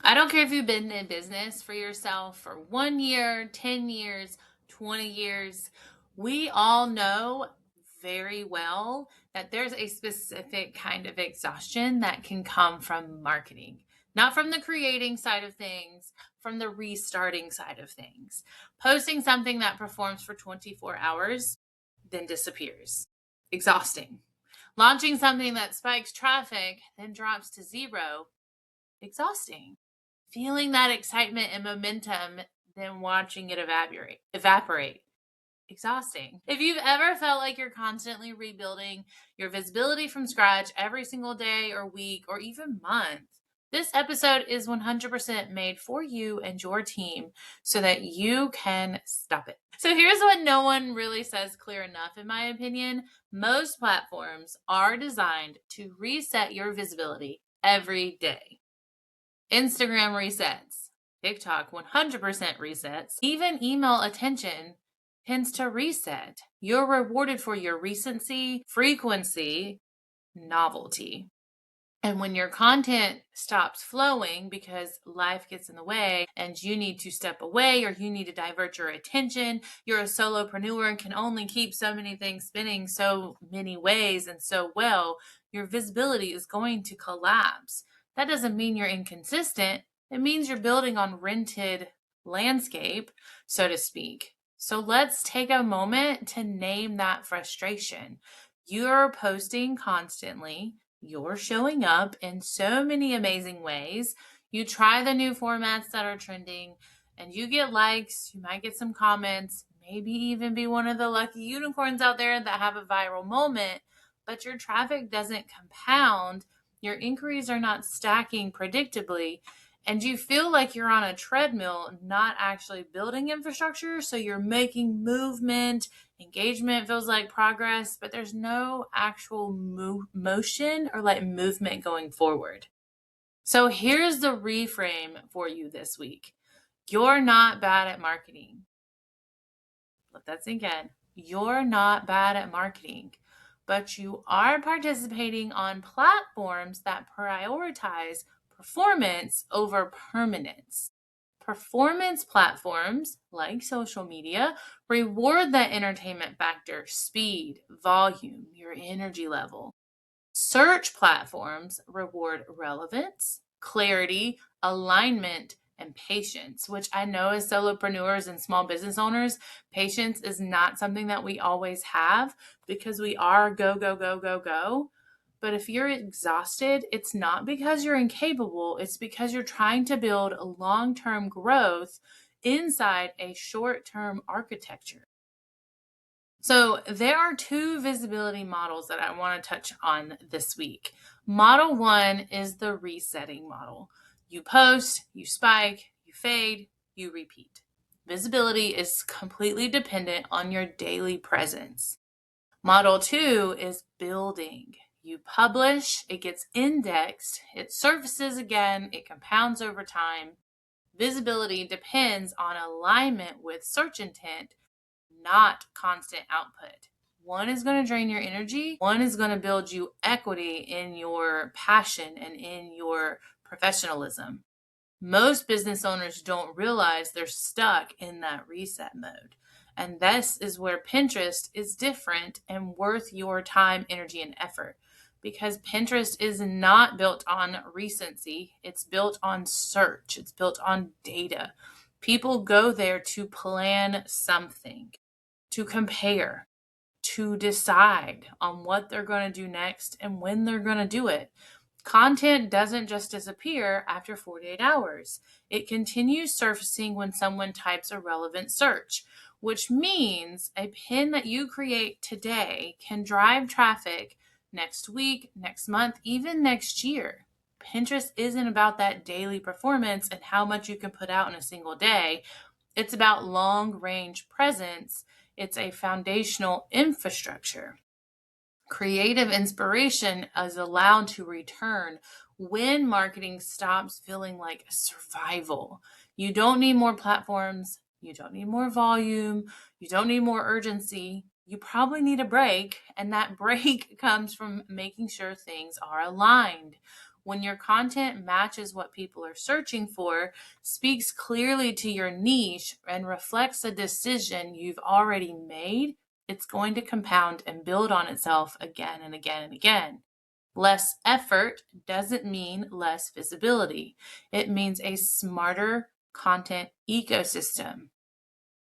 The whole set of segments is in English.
I don't care if you've been in business for yourself for 1 year, 10 years, 20 years. We all know very well that there's a specific kind of exhaustion that can come from marketing, not from the creating side of things, from the restarting side of things. Posting something that performs for 24 hours, then disappears. Exhausting. Launching something that spikes traffic, then drops to zero. Exhausting. Feeling that excitement and momentum, then watching it evaporate. Exhausting. If you've ever felt like you're constantly rebuilding your visibility from scratch every single day or week or even month, this episode is 100% made for you and your team so that you can stop it. So here's what no one really says clear enough, in my opinion. Most platforms are designed to reset your visibility every day. Instagram resets. TikTok 100% resets. Even email attention tends to reset. You're rewarded for your recency, frequency, novelty. And when your content stops flowing because life gets in the way and you need to step away or you need to divert your attention, you're a solopreneur and can only keep so many things spinning so many ways and so well, your visibility is going to collapse. That doesn't mean you're inconsistent. It means you're building on rented landscape, so to speak. So let's take a moment to name that frustration. You're posting constantly. You're showing up in so many amazing ways. You try the new formats that are trending and you get likes. You might get some comments, maybe even be one of the lucky unicorns out there that have a viral moment, but your traffic doesn't compound. Your inquiries are not stacking predictably, and you feel like you're on a treadmill, not actually building infrastructure. So you're making movement, engagement feels like progress, but there's no actual motion or like movement going forward. So here's the reframe for you this week. You're not bad at marketing. Let that sink in. You're not bad at marketing, but you are participating on platforms that prioritize performance over permanence. Performance platforms like social media reward that entertainment factor, speed, volume, your energy level. Search platforms reward relevance, clarity, alignment, and patience, which I know as solopreneurs and small business owners, patience is not something that we always have because we are go, go, go, go, go. But if you're exhausted, it's not because you're incapable, it's because you're trying to build a long-term growth inside a short-term architecture. So there are two visibility models that I want to touch on this week. Model one is the resetting model. You post, you spike, you fade, you repeat. Visibility is completely dependent on your daily presence. Model two is building. You publish, it gets indexed, it surfaces again, it compounds over time. Visibility depends on alignment with search intent, not constant output. One is going to drain your energy. One is going to build you equity in your passion and in your professionalism. Most business owners don't realize they're stuck in that reset mode. And this is where Pinterest is different and worth your time, energy, and effort. Because Pinterest is not built on recency, it's built on search, it's built on data. People go there to plan something, to compare, to decide on what they're going to do next and when they're going to do it. Content doesn't just disappear after 48 hours. It continues surfacing when someone types a relevant search, which means a pin that you create today can drive traffic next week, next month, even next year. Pinterest isn't about that daily performance and how much you can put out in a single day. It's about long-range presence. It's a foundational infrastructure. Creative inspiration is allowed to return when marketing stops feeling like survival. You don't need more platforms. You don't need more volume. You don't need more urgency. You probably need a break, and that break comes from making sure things are aligned. When your content matches what people are searching for, speaks clearly to your niche, and reflects a decision you've already made, it's going to compound and build on itself again and again and again. Less effort doesn't mean less visibility. It means a smarter content ecosystem.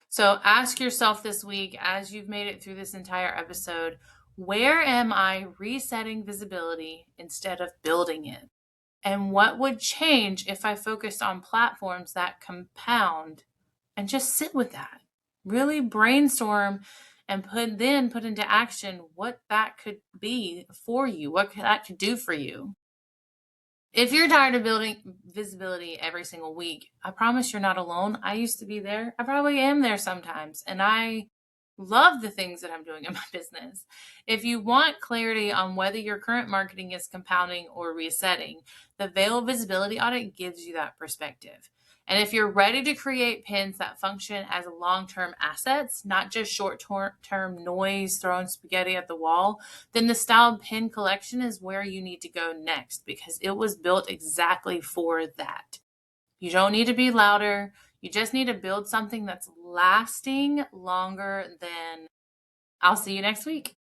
So ask yourself this week, as you've made it through this entire episode, where am I resetting visibility instead of building it? And what would change if I focused on platforms that compound? And just sit with that. Really brainstorm and put into action what that could be for you, what that could do for you. If you're tired of building visibility every single week, I promise you're not alone. I used to be there. I probably am there sometimes. And I love the things that I'm doing in my business. If you want clarity on whether your current marketing is compounding or resetting, the Veil Visibility Audit gives you that perspective. And if you're ready to create pins that function as long-term assets, not just short-term noise throwing spaghetti at the wall, then the Styled Pin Collection is where you need to go next, because it was built exactly for that. You don't need to be louder. You just need to build something that's lasting longer than. I'll see you next week.